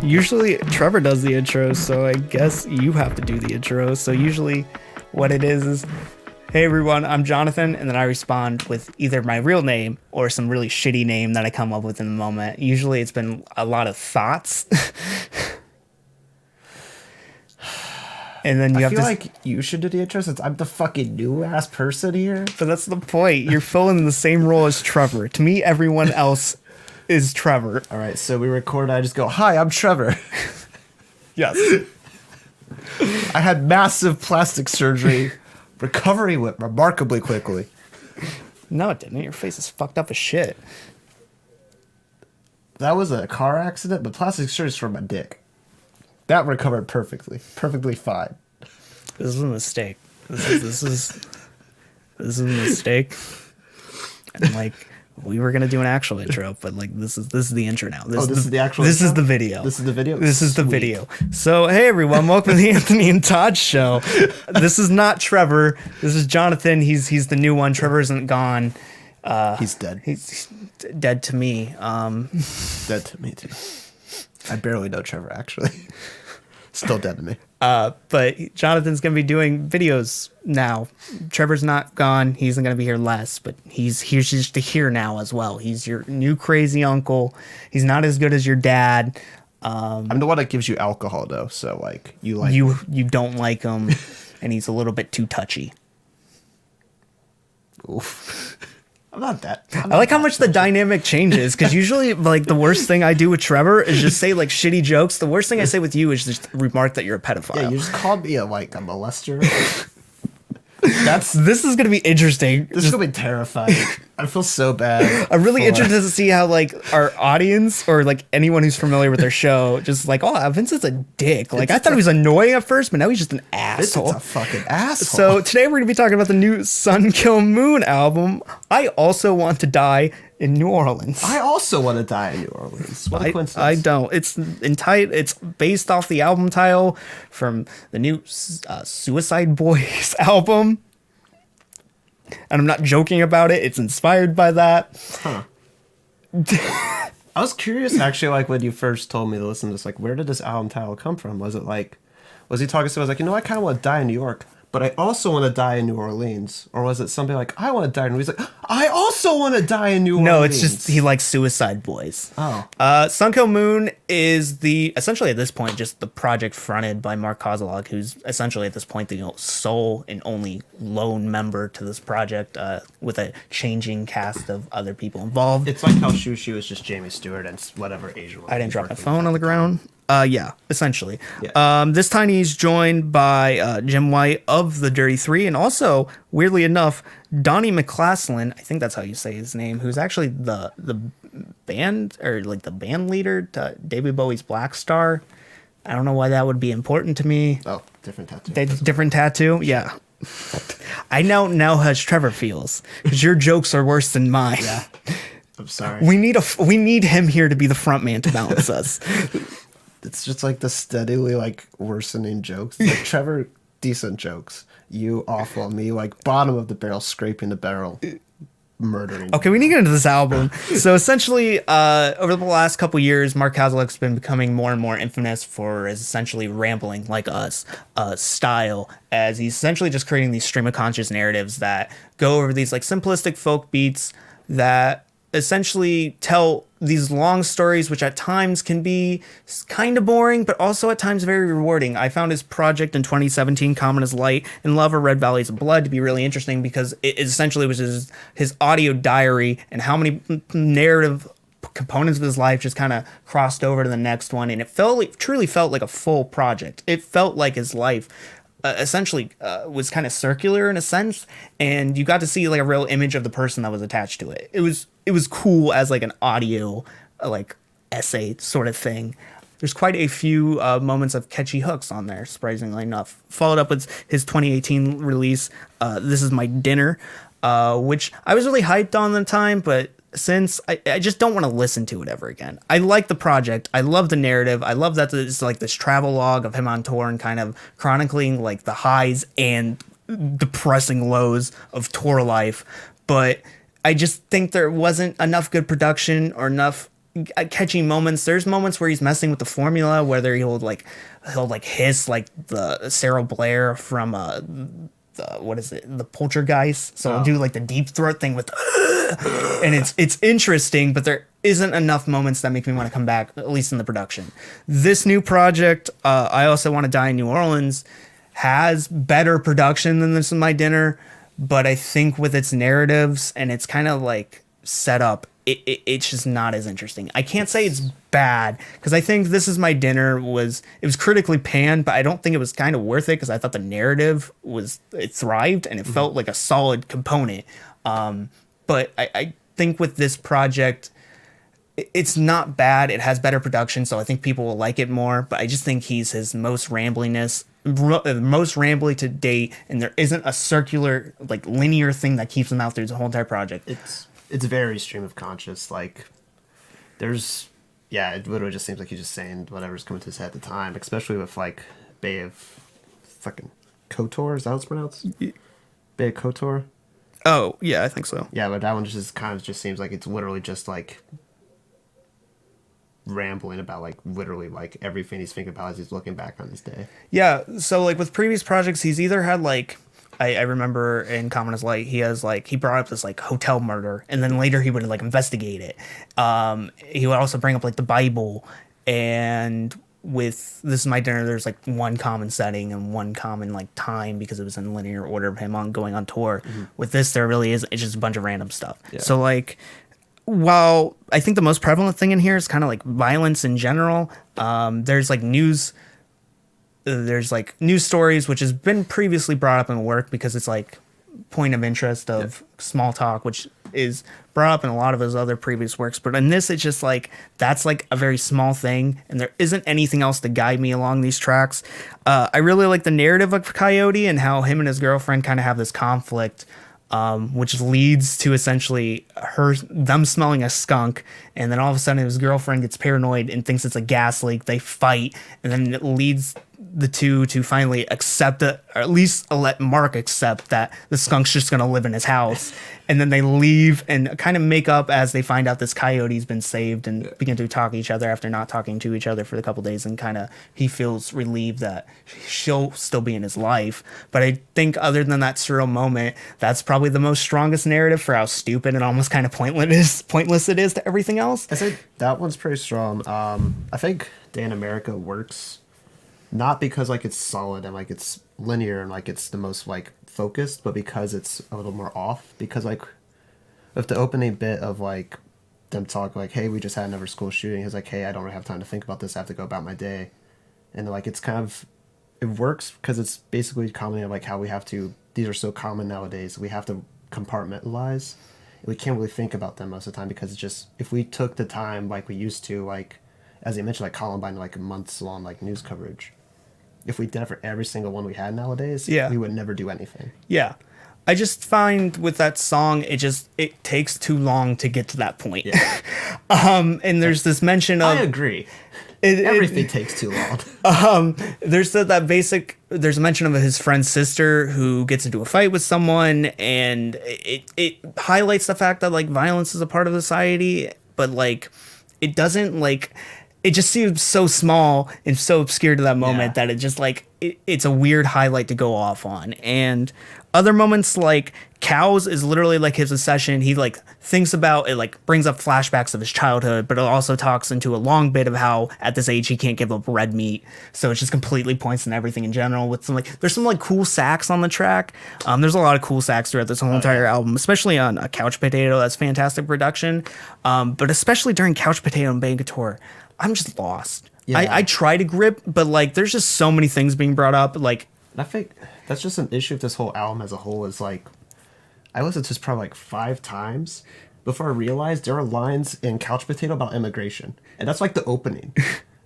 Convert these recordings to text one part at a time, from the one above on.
Usually Trevor does the intro, so I guess you have to do the intro. So usually what it is, hey everyone, I'm Jonathan, and then I respond with either my real name or some really shitty name that I come up with in the moment. Usually it's been a lot of thoughts. And then I feel like you should do the intro since I'm the fucking new ass person here. But that's the point. You're filling the same role as Trevor. To me, everyone else is Trevor. All right, so we record. I just go, "Hi, I'm Trevor." Yes. I had massive plastic surgery. Recovery went remarkably quickly. No, it didn't. Your face is fucked up as shit. That was a car accident, but plastic surgery is for my dick. That recovered perfectly fine. This is a mistake. This is a mistake. And like we were gonna do an actual intro, but like this is the intro now. This is the actual. This intro? is the video. This is the video. This is the video. So hey everyone, welcome to the Anthony and Todd show. This is not Trevor. This is Jonathan. He's the new one. Trevor isn't gone. He's dead. He's dead to me. Dead to me too. I barely know Trevor, actually. Still dead to me. But Jonathan's going to be doing videos now. Trevor's not gone. He's going to be here less, but he's just here now as well. He's your new crazy uncle. He's not as good as your dad. I'm the one that gives you alcohol, though, so, like, you don't like him, and he's a little bit too touchy. Oof. I'm not that. I like how much the dynamic changes, because usually, like, the worst thing I do with Trevor is just say, like, shitty jokes. The worst thing I say with you is just remark that you're a pedophile. Yeah, you just called me a molester. This is gonna be interesting. This is gonna be terrifying. I feel so bad. I'm really interested to see how like our audience or like anyone who's familiar with their show just like, oh, Vincent's a dick. Like I thought he was annoying at first, but now he's just an asshole. Vincent's a fucking asshole. So today we're gonna be talking about the new Sun Kill Moon album. I also want to die in New Orleans. I also want to die in New Orleans. What a coincidence. I don't. It's based off the album title from the new Suicide Boys album. And I'm not joking about it. It's inspired by that. Huh. I was curious, actually, like, when you first told me to listen to this, like, where did this album title come from? Was it, like, was he talking to, I was like, I kind of want to die in New York, but I also want to die in New Orleans. Or was it something like, I want to die in New Orleans? He's like, I also want to die in New Orleans. No, it's just he likes Suicide Boys. Oh. Sun Kill Moon is essentially at this point just the project fronted by Mark Kozelek, who's essentially at this point the sole and only lone member to this project, with a changing cast of other people involved. It's like how Shushu is just Jamie Stewart and whatever Asian one. I didn't drop my phone on the ground. Yeah, essentially. Yeah. This time he's joined by Jim White of the Dirty Three, and also, weirdly enough, Donnie McClaslin, I think that's how you say his name, who's actually the band, or like the band leader to David Bowie's Black Star. I don't know why that would be important to me. Oh, different tattoo. Different tattoo? Yeah. I know now how Trevor feels, because your jokes are worse than mine. Yeah. I'm sorry. We need him here to be the front man to balance us. It's just like the steadily like worsening jokes. Like Trevor, decent jokes. You awful. Me like bottom of the barrel, scraping the barrel, murdering. Okay, we need to get into this album. So essentially, over the last couple years, Mark Kozelek's been becoming more and more infamous for his essentially rambling like us style, as he's essentially just creating these stream of conscious narratives that go over these like simplistic folk beats that essentially tell these long stories, which at times can be kind of boring, but also at times very rewarding. I found his project in 2017, Common as Light, and Love or Red Valleys of Blood to be really interesting, because it essentially was his audio diary and how many narrative components of his life just kind of crossed over to the next one. And it truly felt like a full project. It felt like his life essentially was kind of circular in a sense, and you got to see like a real image of the person that was attached to it. It was cool as like an audio like essay sort of thing. There's quite a few moments of catchy hooks on there, surprisingly enough. Followed up with his 2018 release, This Is My Dinner, which I was really hyped on at the time, but since I just don't want to listen to it ever again. I like the project. I love the narrative. I love that it's like this travel log of him on tour and kind of chronicling like the highs and depressing lows of tour life. But I just think there wasn't enough good production or enough, catchy moments. There's moments where he's messing with the formula, whether he'll hiss like the Sarah Blair from what is it, the Poltergeist. So he'll do like the deep throat thing with and it's interesting, but there isn't enough moments that make me want to come back, at least in the production. This new project, I Also Want to Die in New Orleans, has better production than This Is My Dinner, but I think with its narratives and it's kind of like set up, it's just not as interesting. I can't say it's bad, because I think This Is My Dinner was critically panned, but I don't think it was kind of worth it, because I thought the narrative it thrived and it felt like a solid component. But I think with this project, it's not bad. It has better production, so I think people will like it more. But I just think he's his most rambly to date, and there isn't a circular, like linear thing that keeps him out through the whole entire project. It's very stream of conscious. Like, it literally just seems like he's just saying whatever's coming to his head at the time, especially with like Bay of fucking Kotor. Is that how it's pronounced? Bay of Kotor. Oh yeah, I think so. Yeah, but that one just kind of just seems like it's literally just like rambling about like literally like everything he's thinking about as he's looking back on his day. Yeah, so like with previous projects, he's either had like I remember in Common as Light, he brought up this like hotel murder, and then later he would like investigate it. He would also bring up like the Bible, and with This Is My Dinner, there's like one common setting and one common like time, because it was in linear order of him going on tour. With this, there really is, it's just a bunch of random stuff. Yeah. So like, while I think the most prevalent thing in here is kind of like violence in general, there's news stories, which has been previously brought up in work, because it's like point of interest of small talk, which is brought up in a lot of his other previous works. But in this, it's just like, that's like a very small thing, and there isn't anything else to guide me along these tracks. I really like the narrative of Coyote and how him and his girlfriend kind of have this conflict, which leads to essentially them smelling a skunk, and then all of a sudden his girlfriend gets paranoid and thinks it's a gas leak. They fight, and then it leads the two to finally accept it, or at least let Mark accept that the skunk's just going to live in his house. And then they leave and kind of make up as they find out this coyote's been saved, and begin to talk to each other after not talking to each other for a couple days, and kind of he feels relieved that she'll still be in his life. But I think other than that surreal moment, that's probably the most strongest narrative for how stupid and almost kind of pointless it is to everything else. I say that one's pretty strong. I think Day in America works not because like it's solid and like it's linear and like it's the most like focused, but because it's a little more off. Because like with the opening bit of like them talk like, hey, we just had another school shooting, he's like, hey, I don't really have time to think about this, I have to go about my day. And like it's kind of, it works because it's basically commenting on like how we have to, these are so common nowadays, we have to compartmentalize. We can't really think about them most of the time, because it's just, if we took the time like we used to, like as they mentioned, like Columbine, like months long like news coverage, if we did it for every single one we had nowadays, we would never do anything. Yeah. I just find with that song, it takes too long to get to that point. Yeah. And there's this mention of... I agree. Everything takes too long. There's a mention of his friend's sister who gets into a fight with someone, and it highlights the fact that like violence is a part of society, but like it doesn't like... It just seems so small and so obscure to that moment that it just like it's a weird highlight to go off on. And other moments like Cows is literally like his obsession. He like thinks about it, like brings up flashbacks of his childhood, but it also talks into a long bit of how at this age he can't give up red meat. So it just completely points in everything in general. With some like there's some like cool sax on the track. There's a lot of cool sax throughout this whole entire album, especially on Couch Potato. That's fantastic production. But especially during Couch Potato and Bangator, I'm just lost. Yeah. I try to grip, but like there's just so many things being brought up. Like I think that's just an issue with this whole album as a whole. Is like I listened to this probably like 5 times before I realized there are lines in Couch Potato about immigration, and that's like the opening.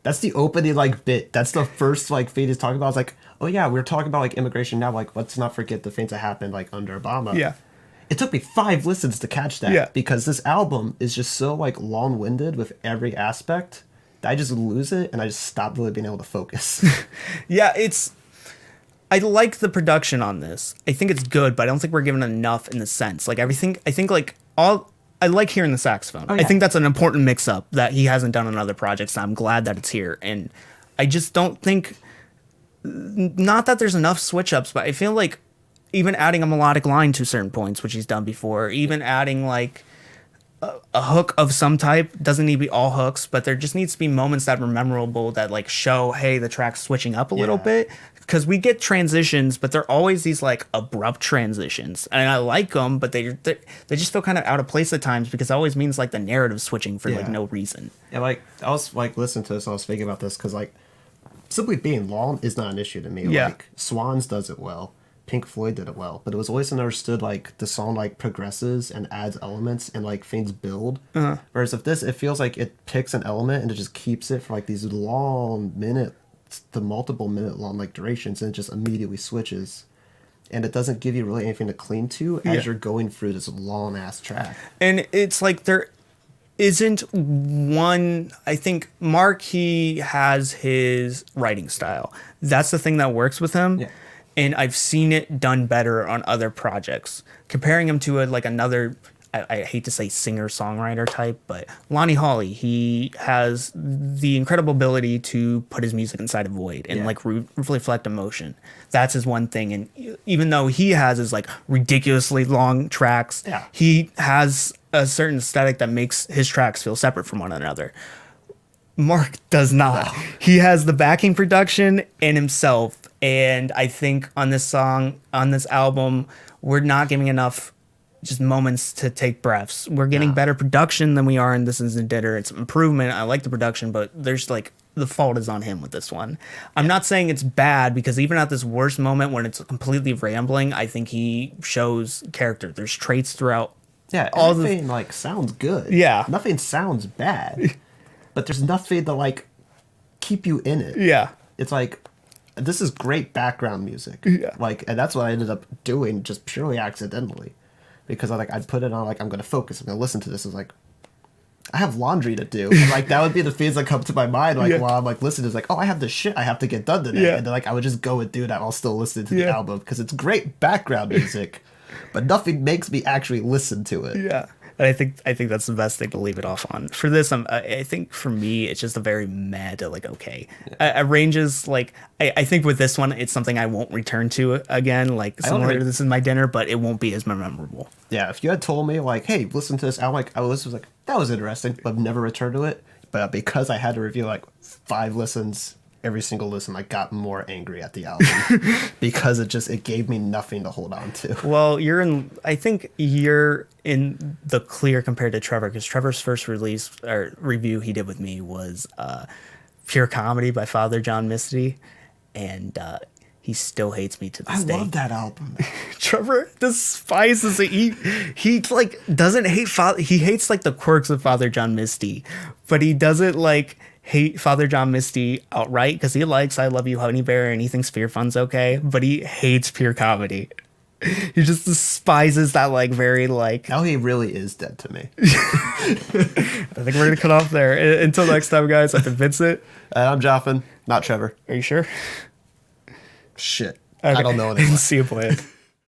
That's the opening like bit. That's the first like thing he's talking about. I was like, oh yeah, we're talking about like immigration now. Like let's not forget the things that happened like under Obama. Yeah. It took me 5 listens to catch that because this album is just so like long-winded with every aspect. I just lose it, and I just stop really being able to focus. Yeah, I like the production on this. I think it's good, but I don't think we're given enough in the sense. Like everything, I think like all I like hearing the saxophone. Oh, I yeah. think that's an important mix-up that he hasn't done on other projects. I'm glad that it's here, and I just don't think, not that there's enough switch-ups, but I feel like even adding a melodic line to certain points, which he's done before, even adding like a hook of some type, doesn't need to be all hooks, but there just needs to be moments that are memorable that like show, hey, the track's switching up a little bit, because we get transitions, but they're always these like abrupt transitions, and I like them, but they just feel kind of out of place at times, because it always means like the narrative switching for like no reason. Yeah, like I was like listening to this, I was thinking about this because like simply being long is not an issue to me. Yeah. Like Swans does it well. Pink Floyd did it well, but it was always understood like the song like progresses and adds elements and like things build. Whereas if this, it feels like it picks an element and it just keeps it for like these long the multiple minute long like durations, and it just immediately switches, and it doesn't give you really anything to cling to as you're going through this long ass track. And it's like there isn't one. I think Mark, he has his writing style. That's the thing that works with him. Yeah. And I've seen it done better on other projects. Comparing him to another, I hate to say singer-songwriter type, but Lonnie Hawley, he has the incredible ability to put his music inside a void and like reflect emotion. That's his one thing. And even though he has his like ridiculously long tracks, he has a certain aesthetic that makes his tracks feel separate from one another. Mark does not. No. He has the backing production and himself. And I think on this song, on this album, we're not giving enough just moments to take breaths. We're getting better production than we are in This Isn't Dinner. It's improvement. I like the production, but there's like, the fault is on him with this one. I'm not saying it's bad, because even at this worst moment when it's completely rambling, I think he shows character. There's traits throughout. Yeah, everything like sounds good. Yeah. Nothing sounds bad. But there's nothing to like keep you in it. Yeah. It's like, this is great background music. Yeah. Like, and that's what I ended up doing just purely accidentally, because I'd put it on, like, I'm going to focus, I'm going to listen to this. It's like, I have laundry to do. And, like, that would be the things that come to my mind, like, while I'm, like, listening. It's like, oh, I have this shit I have to get done today. Yeah. And then, like, I would just go and do that while still listening to the album, because it's great background music, but nothing makes me actually listen to it. Yeah. And I think that's the best thing to leave it off on. For this, I think for me, it's just a very meh to like, okay. Arranges, like, I think with this one, it's something I won't return to again, like similar to This Is My Dinner, but it won't be as memorable. Yeah, if you had told me, like, hey, listen to this album, like, I was like, that was interesting, but I've never returned to it. But because I had to review, like, 5 listens, every single listen, I got more angry at the album because it gave me nothing to hold on to. Well, I think you're in the clear compared to Trevor, because Trevor's first release or review he did with me was Pure Comedy by Father John Misty, and he still hates me to this day. I love that album. Trevor despises it. He like doesn't hate he hates like the quirks of Father John Misty, but he doesn't like hate Father John Misty outright, because he likes I Love You Honey Bear and he thinks Fear Fun's okay, but he hates Pure Comedy. He just despises that like very like. Now he really is dead to me. I think we're gonna cut off there. Until next time, guys. I've been Vincent. I'm Joffin, not Trevor. Are you sure? Shit. Okay. I don't know anymore. See you, boy.